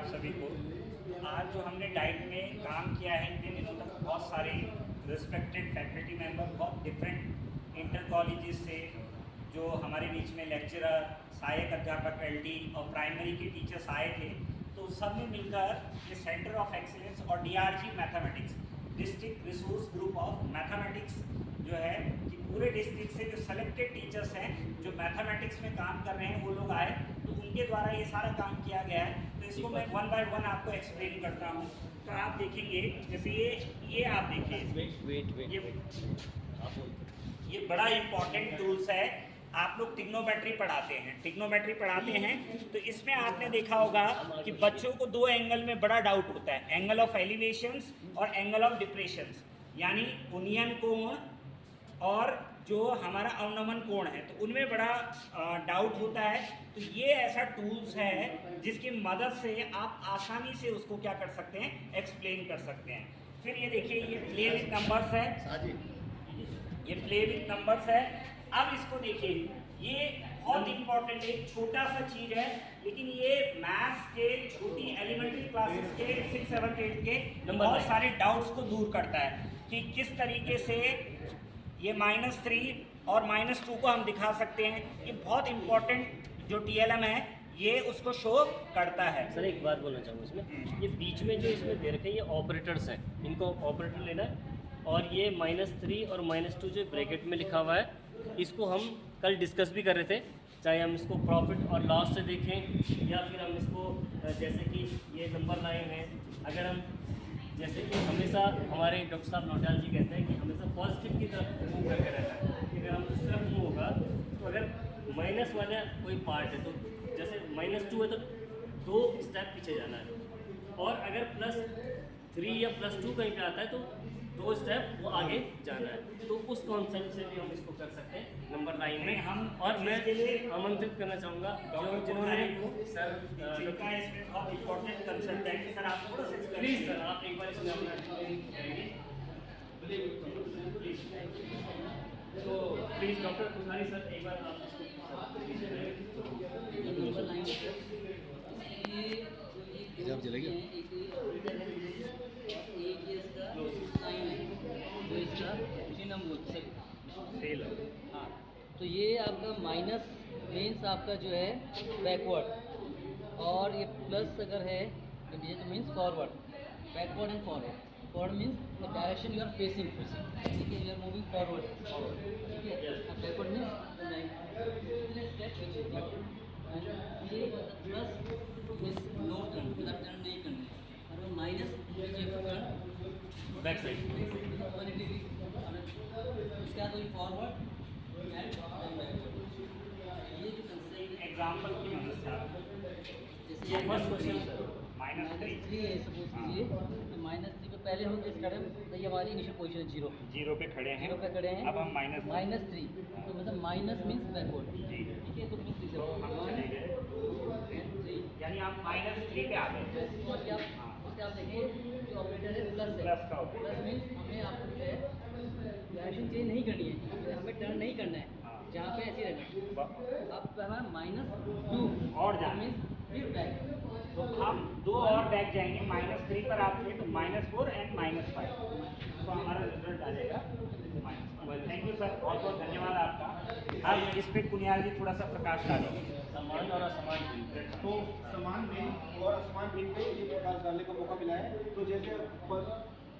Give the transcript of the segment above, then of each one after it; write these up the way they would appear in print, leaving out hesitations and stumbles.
आप सभी को। आज जो हमने डाइट में काम किया है इतने दिनों तक, बहुत सारे रिस्पेक्टेड फैकल्टी मेंबर, बहुत डिफरेंट इंटर कॉलेजेस से जो हमारे बीच में लेक्चरर, सहायक अध्यापक एलडी और प्राइमरी के टीचर्स आए थे, तो सब ने मिलकर ये सेंटर ऑफ एक्सीलेंस और DRG mathematics, district resource group of mathematics, जो है कि पूरे डिस्ट्रिक्ट से जो सेलेक्टेड टीचर्स हैं जो मैथमेटिक्स में काम कर रहे हैं वो लोग आए, तो उनके द्वारा ये सारा काम किया गया है। तो इसको मैं वन बाय वन आपको एक्सप्लेन करता हूँ। तो आप देखेंगे, जैसे ये आप देखिए, ये बड़ा इम्पॉर्टेंट टूल्स है। आप लोग ट्रिग्नोमेट्री पढ़ाते हैं, तो इसमें आपने देखा होगा कि बच्चों को दो एंगल में बड़ा डाउट होता है, एंगल ऑफ एलिवेशंस और एंगल ऑफ डिप्रेशंस, यानी उन्नयन कोण और जो हमारा अवनमन कोण है, तो उनमें बड़ा डाउट होता है। तो ये ऐसा टूल्स है जिसकी मदद से आप आसानी से उसको क्या कर सकते हैं, एक्सप्लेन कर सकते हैं। फिर ये देखिए, ये प्ले विथ नंबर्स है, ये प्ले विथ नंबर्स है। अब इसको देखिए, ये बहुत इंपॉर्टेंट एक छोटा सा चीज है, लेकिन ये मैथ्स के छोटी एलिमेंट्री क्लासेस के 6, 7, 8 के बहुत सारे डाउट्स को दूर करता है कि किस तरीके से ये -3 और -2 को हम दिखा सकते हैं। ये बहुत इंपॉर्टेंट जो TLM है ये उसको शो करता है। सर एक बात बोलना चाहूँगा इसमें, ये बीच में जो इसमें दे रखे हैं ये ऑपरेटर्स हैं, इनको ऑपरेटर लेना है। और ये -3 और -2 जो ब्रैकेट में लिखा हुआ है, इसको हम कल डिस्कस भी कर रहे थे, चाहे हम इसको प्रॉफिट और लॉस से देखें या फिर हम इसको जैसे कि ये नंबर लाइन है, अगर हम जैसे कि हमेशा हमारे डॉक्टर साहब नौटियाल जी कहते हैं कि हमेशा पॉजिटिव की तरफ मूव करके रहता है कि अगर हम इस तरफ मूव होगा तो अगर माइनस वाला कोई पार्ट है तो जैसे -2 है तो 2 स्टेप पीछे जाना है, और अगर +3 या +2 कहीं पे आता है तो 2 स्टेप वो आगे जाना है। तो उस कॉन्सेप्ट से भी हम इसको कर सकते हैं नंबर लाइन में हम। और मैं इसके लिए आमंत्रित करना चाहूँगा जिन्होंने सर जिनका इसमें बहुत इंपॉर्टेंट कंसेप्ट है, सर आप थोड़ा सा प्लीज़ सर आप एक बार इसमें अपना करेंगे तो प्लीज़ डॉक्टर पुजारी सर एक बार आप जब चलेगा हाँ, तो ये आपका माइनस मीन्स आपका जो है बैकवर्ड, और ये प्लस अगर है तो means forward, backward and forward. Forward means the direction you are facing, ठीक है, यू आर मूविंग फॉरवर्ड, ठीक है। बैकवर्ड मीन्स ये प्लस मीन्स नो टर्न, मतलब टर्न नहीं करना है, और minus turn back side. 180 degree, इसका तो फॉरवर्ड एंड बैकवर्ड। ये जो कंसेप्ट एग्जाम्पल की मदद से आप जैसे ये फर्स्ट क्वेश्चन सर -3 -3 है सपोज कीजिए, तो -3 पे पहले हम इस कदम, तो ये हमारी इनिशियल पोजीशन है 0 पे खड़े हैं। 0 पे खड़े हैं। अब हम -3, तो मतलब माइनस मीन्स बैकवर्ड, जी, ठीक है। तो मीन्स तो हम चले गए, यानी आप -3 पे आ गए। और क्या उससे आप देखिए जो ऑपरेटर है प्लस है, प्लस का operator। प्लस मीन्स हमें आपको जो है डायरेक्शन चेंज नहीं करनी है, हमें टर्न नहीं करना है, जहाँ पे ऐसे रहना है। अब हमारा -2 और जाना। मीन्स फिर बैक, तो हम 2 और बैक जाएंगे, -3 पर आप थे तो -4 एंड -5, तो हमारा रिजल्ट आ जाएगा -5। थैंक यू सर, बहुत बहुत धन्यवाद आपका। अब इस पे कुनियाल जी थोड़ा सा प्रकाश डालेंगे। समान और असमान तो समान बिन और असमान बिन पे ये प्रकाश डालने का मौका मिला है। तो जैसे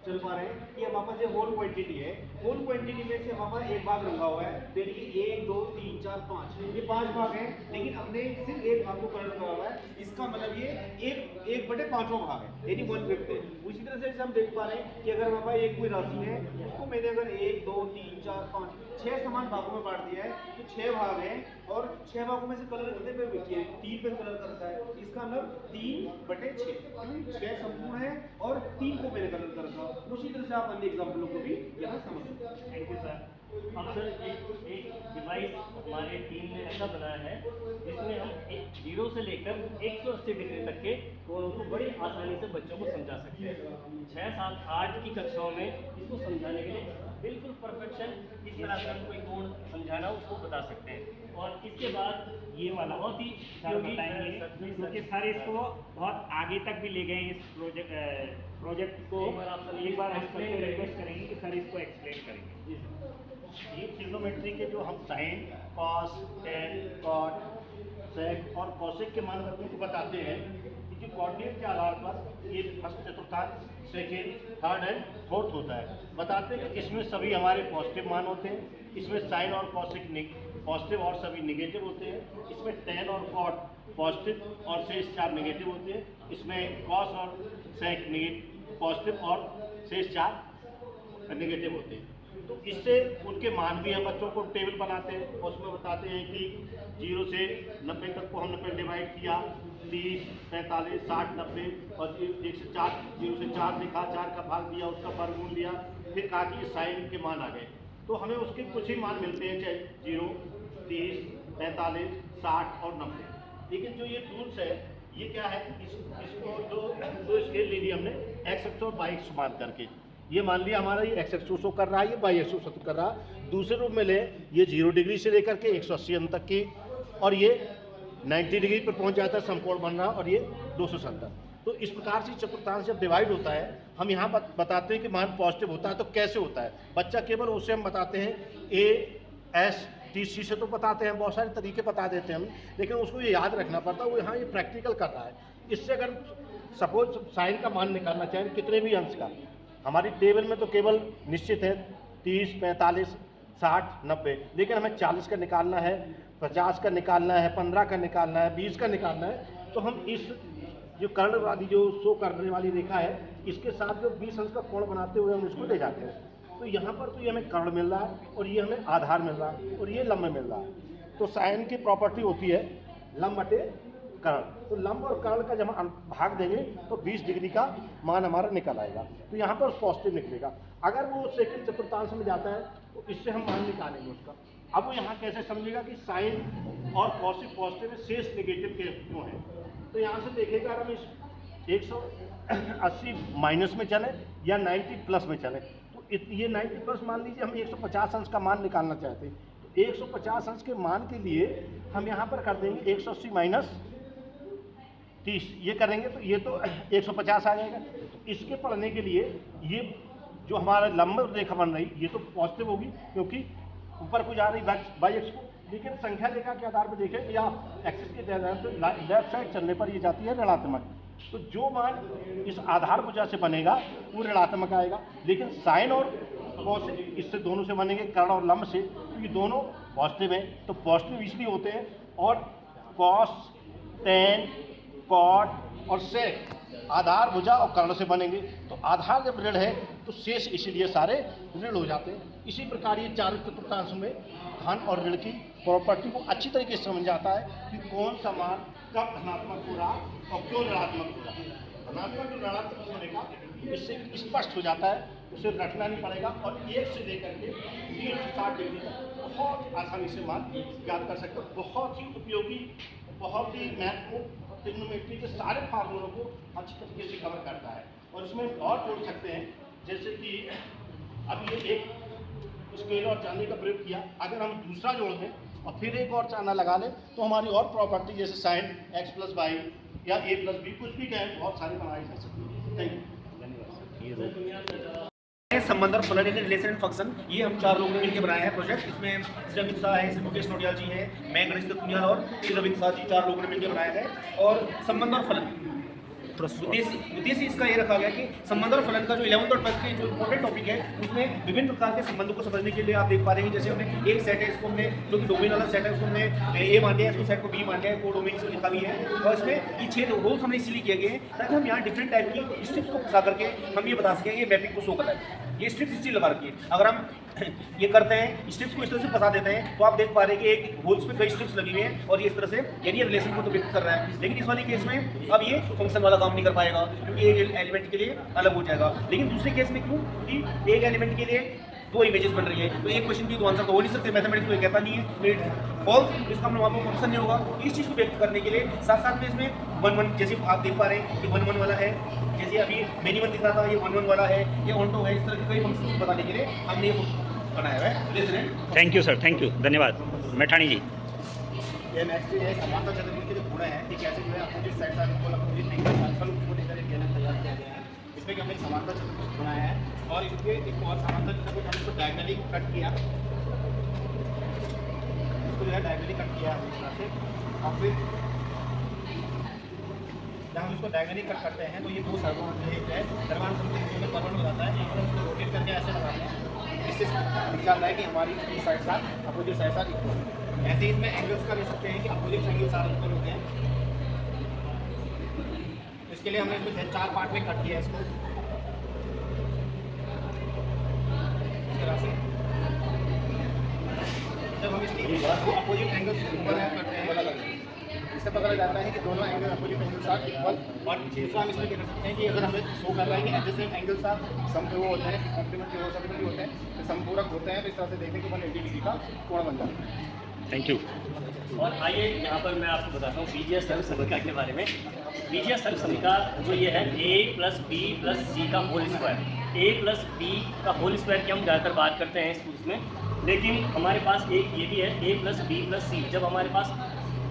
चल पा रहे हैं कि हमारे पास ये होल क्वांटिटी है, होल क्वांटिटी में से हमारे पास एक भाग रंगा हुआ है, तो यानी कि 1, 2, 3, 4, 5, ये 5 भाग हैं, लेकिन हमने सिर्फ एक भाग को कलर करा हुआ है। इसका मतलब ये 1/5वां भाग है, यानी 1/5 है। उसी तरह से हम देख पा रहे हैं कि अगर हमारे पास एक कोई राशि है, उसको मैंने अगर 1, 2, 3, 4, 5, 6 समान भागों में बांट दिया है, तो 6 भाग हैं, और 6 भागों में से कलर कितने पे किए, 3 पे कलर करता है। इसका मतलब 3/6, 6 संपूर्ण है और 3 को मैंने कलर कर रखा। उसी तरह से आप अन्य एग्जाम्पलों को भी यहाँ समझ सकते हैं। Thank you sir. अब सर एक डिवाइस हमारे टीम ने ऐसा बनाया है जिसमें हम 0 से लेकर 180 डिग्री तक के कोणों को बड़ी आसानी से बच्चों को समझा सकते हैं। 6, 7, 8 की कक्षाओं में इसको समझाने के लिए बिल्कुल परफेक्शन इस तरह से हम कोई कोण समझाना उसको बता सकते हैं। और इसके बाद ये वाला बहुत ही सर बताएंगे क्योंकि सर इसको बहुत आगे तक भी ले गए हैं इस प्रोजेक्ट को। एक बार हम सबसे रिक्वेस्ट करेंगे कि सर इसको एक्सप्लेन करेंगे। ये ट्रिग्नोमेट्री के जो हम साइन, कॉस, टेन, कॉट, सेक और कॉसेक के मान बच्चों को बताते हैं कि कोऑर्डिनेट के आधार पर ये फर्स्ट, चतुर्थांश, सेकेंड, थर्ड एंड फोर्थ होता है। बताते हैं कि इसमें सभी हमारे पॉजिटिव मान होते हैं, इसमें साइन और कॉसेक पॉजिटिव और सभी निगेटिव होते हैं, इसमें टेन और कॉट पॉजिटिव और शेष 4 निगेटिव होते हैं, इसमें कॉस और सेक पॉजिटिव और शेष 4 निगेटिव होते हैं। तो इससे उनके मान भी हम बच्चों को टेबल बनाते हैं और उसमें बताते हैं कि 0 से 90 तक को हमने पहले डिवाइड किया, 30, 45, 60, 90 और 1 से 4, 0 से 4 लिखा, 4 का भाग दिया, उसका वर्गमूल लिया, फिर कहा कि ये साइन के मान आ गए। तो हमें उसके कुछ ही मान मिलते हैं, चाहे 0, 30, 45, 60 और 90। लेकिन जो ये टूल्स है ये क्या है, इसको दो स्केल ले लिए हमने, एक्स एक्स और वाई एक्स मान करके। ये मान लिया हमारा ये एक्स एक्स शो कर रहा है, ये वाई एक्स शो कर रहा है। दूसरे रूप में ले ये 0 डिग्री से लेकर के 180 अंक तक की, और ये 90 डिग्री पर पहुंच जाता है, समकोण बन रहा, और ये 270। तो इस प्रकार से चतुर्थांश जब डिवाइड होता है, हम यहाँ बताते हैं कि मान पॉजिटिव होता है। तो कैसे होता है, बच्चा केवल उससे हम बताते हैं ASTC से तो बताते हैं, बहुत सारे तरीके बता देते हैं हम, लेकिन उसको ये याद रखना पड़ता है। वो यहाँ ये प्रैक्टिकल कर रहा है। इससे अगर सपोज साइन का मान निकालना चाहें कितने भी अंश का, हमारी टेबल में तो केवल निश्चित है 30, 45, 60, 90, लेकिन हमें 40 का निकालना है, 50 का निकालना है, 15 का निकालना है, 20 का निकालना है। तो हम इस जो कर्ण वाली जो शो करने वाली रेखा है, इसके साथ जो 20 अंश का कोण बनाते हुए हम इसको ले जाते हैं। तो यहाँ पर तो ये हमें कर्ण मिल रहा है, और ये हमें आधार मिल रहा है, और ये लंब मिल रहा है। तो साइन की प्रॉपर्टी होती है लंब बटे कर्ण। तो लंब और कर्ण का जब हम भाग देंगे तो 20 डिग्री का मान हमारा निकल आएगा। तो यहाँ पर पॉजिटिव निकलेगा। अगर वो सेकंड चतुर्थांश में जाता है तो इससे हम मान निकालेंगे उसका। अब वो यहाँ कैसे समझेगा कि साइन और कॉसिक पॉजिटिव में शेष निगेटिव के क्यों है। तो यहाँ से देखेगा हम इस 180 माइनस में चले या 90 प्लस में चले। तो ये 90 प्लस मान लीजिए हम 150 अंश का मान निकालना चाहते हैं। तो 150 अंश के मान के लिए हम यहाँ पर कर देंगे 180 माइनस 30, ये करेंगे तो ये तो 150 आ जाएगा। तो इसके पढ़ने के लिए ये जो हमारा लंब रेखा बन रही ये तो पॉजिटिव होगी, क्योंकि ऊपर को जा रही बाई एक्स को। लेकिन संख्या रेखा के आधार पर देखें या एक्सिस के आधार पर लेफ्ट साइड चलने पर ये जाती है ऋणात्मक। तो जो मान इस आधार भुजा से बनेगा वो ऋणात्मक आएगा। लेकिन साइन और कॉस इससे दोनों से बनेंगे, कर्ण और लंब से, तो ये दोनों पॉजिटिव हैं। तो पॉजिटिव इसलिए होते हैं। और कॉस, टेन, कॉट और सेक आधार भुजा और कर्ण से बनेंगे। तो आधार जब ऋण है तो शेष इसीलिए सारे ऋण हो जाते हैं। इसी प्रकार ये 4 चतुर्थांश में धन और ऋण की प्रॉपर्टी को अच्छी तरीके से समझ जाता है कि कौन सा मान कब धनात्मक हो रहा और क्यों ऋणात्मक हो रहा। धनात्मक और ऋणात्मक होने का इससे स्पष्ट हो जाता है, उसे रखना नहीं पड़ेगा। और 1 से लेकर के 3 से 60 डिग्री तक बहुत आसानी से मान याद कर सकते हो। बहुत ही उपयोगी, बहुत ही महत्वपूर्ण, ट्रिग्नोमेट्री के सारे फार्मूलों को अच्छी तरीके से कवर करता है। और इसमें और जोड़ सकते हैं, जैसे कि अब ये एक स्केल और चांदी का प्रयोग किया, अगर हम दूसरा जोड़ दें और फिर एक और चांदा लगा लें तो हमारी और प्रॉपर्टी जैसे साइन x प्लस वाई या a प्लस बी कुछ भी कहें बहुत सारी बनाई जा सकती है। Thank you. संबंध और फलन इन रिलेशन एंड फंक्शन, ये हम 4 लोगों ने मिलकर बनाया है प्रोजेक्ट। इसमें श्री अमित शाह है, श्री मुकेश नोटियाल जी हैं, मैं गणेश दत्तुनियाल और श्री रविंद्र शाह जी, 4 लोगों ने मिलकर बनाया है। और संबंध और फलन उद्देश्य इसका ये रखा गया कि संबंध और फलन का जो 11th और 12th के जो इंपॉर्टेंट टॉपिक है उसमें विभिन्न प्रकार के संबंधों को समझने के लिए आप देख पा रहे हैं। जैसे हमने एक सेट है, इसको हमने जो कि डोमेन वाला सेट है उसको हमने ए मान लिया है, इसको सेट को बी मान लिया है, को डोमेन से लिखा भी है। और इसमें ये 6 रूल्स हमने इसलिए किए गए हैं ताकि हम यहाँ डिफरेंट टाइप की स्ट्रिप्स को फंसा करके हम ये बता सकें ये मैपिंग को शो करता है। ये स्ट्रिप्स इसलिए लगा रखी है। अगर हम ये करते हैं, स्ट्रिप्स को इस तरह से फंसा देते हैं, तो आप देख पा रहे हैं कि एक होल्स पे कई स्ट्रिप्स लगी हुई हैं और ये इस तरह से यानी ये रिलेशन को तो व्यक्त कर रहा है। लेकिन इस वाले केस में अब ये फंक्शन वाला काम नहीं कर पाएगा, क्योंकि एक एलिमेंट के लिए अलग हो जाएगा। लेकिन दूसरे केस में क्यों कि एक एलिमेंट के लिए दो इमेजेस बन रही है, तो एक क्वेश्चन की दो आंसर तो हो नहीं सकते, मैथमेटिक्स तो कहता नहीं है, तो इट फॉल्स, इसका हम वहाँ पर फंक्शन नहीं होगा। इस चीज़ को व्यक्त करने के लिए साथ साथ में इसमें 1 1 जैसे आप देख पा रहे हैं कि 1 1 वाला है, जैसे अभी मेनी 1 दिख रहा था, ये 1 1 वाला है, ये ऑन्टो है, इस तरह के कई फंक्शन बताने के लिए हमने ये बनाया हुआ है। Listen, thank you sir, thank you, धन्यवाद मैठानी जी। ये नेक्स्ट है समानता चतुर्भुज के जो गुण हैं कि कैसे जो है अपोजिट साइड का इक्वल अपोजिट एंगल सर्कल को लेकर एक गणना तैयार किया गया है। इसमें कि हमने समानता चतुर्भुज बनाया है और इसके एक और समानता चतुर्भुज हमने इसको डायगोनली कट किया, इसको जो है डायगोनली कट किया इस तरह से, और फिर जब हम इसको डायगोनली कट करते हैं तो ये दो सर्वण एक है सर्वण समतुल्य में परवण हो जाता है, एक इसको रोटेट करके ऐसे लगाते हैं, इससे दिख जाता है कि हमारी साइड साथ अपोजिट साइड साथ इक्वल है। ऐसे इसमें एंगल्स का ले सकते हैं कि अपोजिट एंगल सारे इक्वल होते हैं। इसके लिए हमने इसमें 4 पार्ट में कट किया है इसको इस तरह से। जब हम इसकी अपोजिट एंगल्स करते हैं इससे पता लग जाता है कि दोनों एंगल अपोजिट एंगल साथ इक्वल। और दूसरा हम इसमें कह सकते हैं कि अगर हमें शो कर रहा है कि एडजेसेंट एंगल साथ सम वो होते हैं, कॉम्प्लीमेंट्री और सप्लीमेंट्री होते हैं, तो समपूरक होते हैं, तो इस तरह से देखने के 180 डिग्री का कोण बन जाता है। Thank you. और आइए यहाँ पर मैं आपको बताता हूँ बीजीय सर्व समीकरण के बारे में। बीजीय सर्व समीकरण जो ये है a + b + c का होल स्क्वायर, a + b का होल स्क्वायर की हम ज़्यादातर बात करते हैं स्कूल्स में, लेकिन हमारे पास एक ये भी है a + b + c। जब हमारे पास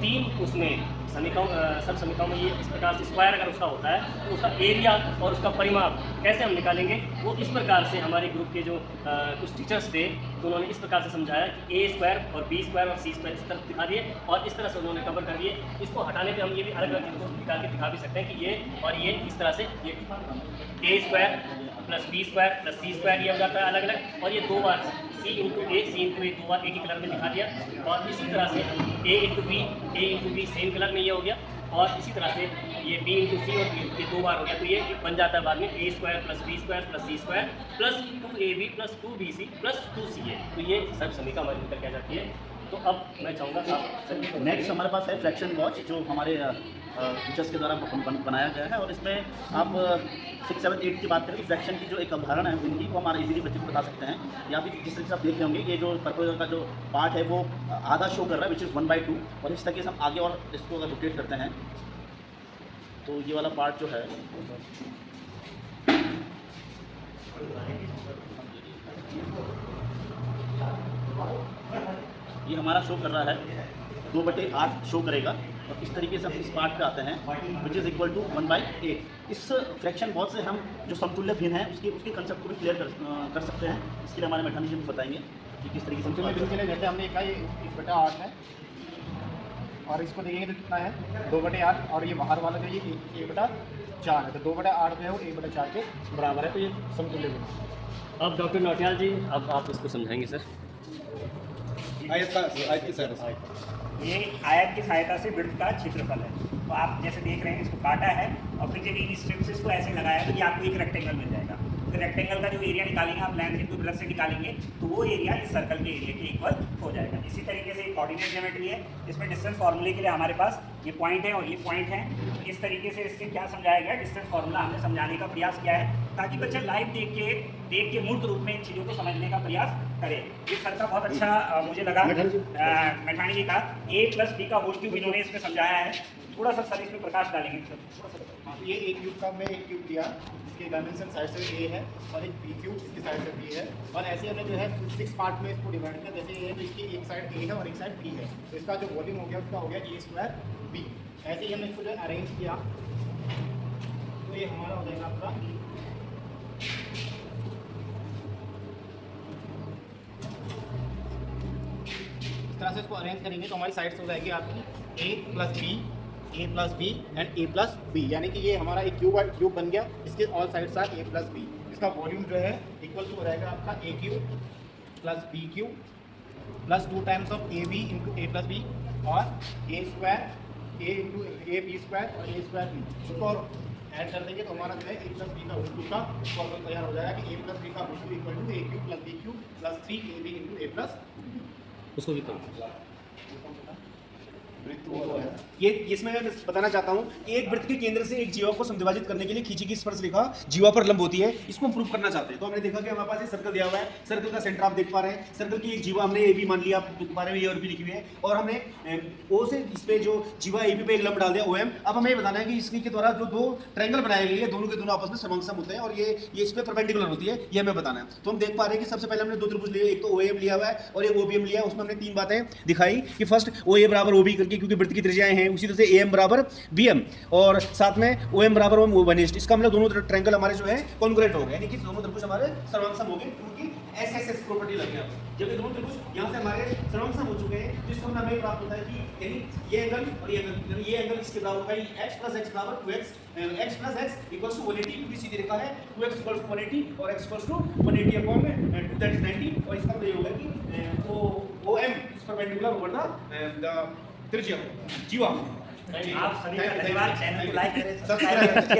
3 उसमें सब समीकरणों में ये इस प्रकार से स्क्वायर अगर उसका होता है तो उसका एरिया और उसका परिमाप कैसे हम निकालेंगे, वो इस प्रकार से हमारे ग्रुप के जो कुछ टीचर्स थे तो उन्होंने इस प्रकार से समझाया कि a² और b² और c² इस तरफ दिखा दिए और इस तरह से उन्होंने कवर कर दिए। इसको हटाने पे हम ये भी अलग अलग चीज़ों को निकाल के दिखा भी सकते हैं कि ये और ये इस तरह से ये a² + b² + c² ये हो जाता है अलग अलग, और ये 2 बार c × a 2 बार एक ही कलर में दिखा दिया, और इसी तरह से a × b सेम कलर में ये हो गया, और इसी तरह से ये b × c और ये 2 बार हो गया, तो ये बन जाता है बाद में a² + b² + c² + 2ab + 2bc + 2ca। तो ये सब समीकरण हमारी निकल के आ जाती है। तो अब मैं चाहूँगा आप नेक्स्ट हमारे पास है फ्रैक्शन वॉच, जो हमारे टीचर्स के द्वारा बनाया गया है, और इसमें आप 6 7 8 की बात करें तो फ्रैक्शन की जो एक अवधारणा है उनकी वो हमारे इजीली बच्चे को बता सकते हैं। यहाँ भी जिस तरह से आप देख रहे होंगे ये जो पर्पल का जो पार्ट है वो आधा शो कर रहा है विच इज़ 1/2, और इस तरीके से हम आगे और इसको अगर रोटेट करते हैं तो ये वाला पार्ट जो है ये हमारा शो कर रहा है 2/8 शो करेगा, और इस तरीके से हम इस पार्ट पे आते हैं विच इज़ इक्वल टू 1/8। इस फ्रैक्शन बहुत से हम जो समतुल्य भिन्न है उसके कंसेप्ट को भी क्लियर कर सकते हैं। इसके लिए हमारे मैठानी जी बताएंगे कि किस तरीके से समतुल्य भिन्न के लिए जैसे हमने कहा ये 1/8 है, और इसको देखेंगे तो कितना है 2/8, और ये बाहर वाला जो ये 1/4 है, तो 2/8 जो है वो 1/4 के बराबर है, तो ये समतुल्य भिन्न। अब डॉक्टर नौटियाल जी अब आप इसको समझाएंगे सर। आयत की सहायता ये आयत की सहायता से वृत्त का क्षेत्रफल है। तो आप जैसे देख रहे हैं इसको काटा है और फिर जब इन स्ट्रिप्स को ऐसे लगाया तो ये आपको एक रेक्टेंगल मिल जाएगा। तो रेक्टेंगल का जो एरिया निकालेंगे आप लाइन इनटू ब्रश से निकालेंगे तो वो एरिया इस सर्कल के एरिया के इक्वल हो जाएगा। इसी तरीके से कोऑर्डिनेट ज्योमेट्री है, इसमें डिस्टेंस फार्मूले के लिए हमारे पास ये पॉइंट है और ये पॉइंट है। तो इस तरीके से इससे क्या समझाया गया, डिस्टेंस फार्मूला हमने समझाने का प्रयास किया है ताकि बच्चा लाइव देख के मूर्त रूप में इन चीज़ों को समझने का प्रयास करे। ये सर का बहुत अच्छा मुझे लगा मैठानी जी का a + b का होल क्यूब इन्होंने इसमें समझाया है। थोड़ा सा सर इसमें प्रकाश डालेंगे सर। ये एक क्यूब का मैं एक क्यूब दिया, इसके डायमेंशन साइड से ए है और एक बी क्यूब इसकी साइड से बी है, और ऐसे हमने जो है 6 पार्ट में इसको डिवाइड किया। जैसे ये है तो इसकी एक साइड ए है और एक साइड बी है, तो इसका जो वॉल्यूम हो गया उसका हो गया a² b। ऐसे ही हमने इसको जो है अरेंज किया तो ये हमारा हो जाएगा आपका इस तरह से इसको अरेंज करेंगे तो हमारी साइड्स हो जाएगी आपकी a + b and a + b, यानी कि ये हमारा एक क्यूब बन गया, इसके all sides are a + b। इसका वॉल्यूम जो है इक्वल टू हो रहेगा आपका a³ + b³ + 2 times of ab × a + b और a² a × ab² और a²b। इसको ऐड कर देंगे तो हमारा जो है a + b का होल क्यूब का फॉर्मूला तैयार हो जाएगा कि a + b का whole cube equal to a³ + b³ + 3ab × a + उसको भी करो। ये इसमें मैं बताना चाहता हूँ, एक वृत्त के केंद्र से एक जीवा को समद्विभाजित करने के लिए खींची गई स्पर्श रेखा जीवा पर लंब होती है। इसको हम प्रूव करना चाहते हैं। तो हमने देखा कि हमारे पास एक सर्कल दिया हुआ है, सर्कल का सेंटर आप देख पा रहे हैं, सर्कल की एक जीवा हमने ए बी मान लिया, आप देख पा रहे हैं, ये और भी लिखी हुई है, और हमने ओ से इस पे जो जीवा ए बी पे एक लंब डाल दिया OM। अब हमें ये बताना है कि इसके द्वारा जो दो ट्रायंगल बनाए गए हैं, दोनों के दोनों आपस में समसम होते हैं और ये इस पे परपेंडिकुलर होती है, ये हमें बताना है। तो हम देख पा रहे हैं कि सबसे पहले हमने दो त्रिभुज लिए, एक तो OM लिया हुआ है और एक OBM लिया है। उसमें हमने तीन बातें दिखाई कि फर्स्ट OA बराबर OB करके, क्योंकि वृत्त की त्रिज्याएं हैं, उसी तरह से AM बराबर BM और साथ में OM बराबर OM। इसका मतलब दोनों ट्रायंगल हमारे जो है कॉन्ग्रुएंट हो गए, यानी कि दोनों त्रिभुज हमारे सर्वांगसम हो गए, क्योंकि SSS प्रॉपर्टी लग गया। जब ये दोनों त्रिभुज यहाँ से हमारे सर्वांगसम हो चुके हैं, तो इसका मतलब हमें प्राप्त होता है कि यानी ये एंगल और ये एंगल इसके बराबर होगा, x + x बराबर 2x, x + x = 180, क्योंकि सीधी रेखा है, 2x = 180 और x = 180/2, दैट इज 90। और इसका मतलब ये होगा कि OM is perpendicular over the त्रिज्या जीवा। आप सभी का धन्यवाद, चैनल को लाइक करें, सब्सक्राइब सब्सक्राइब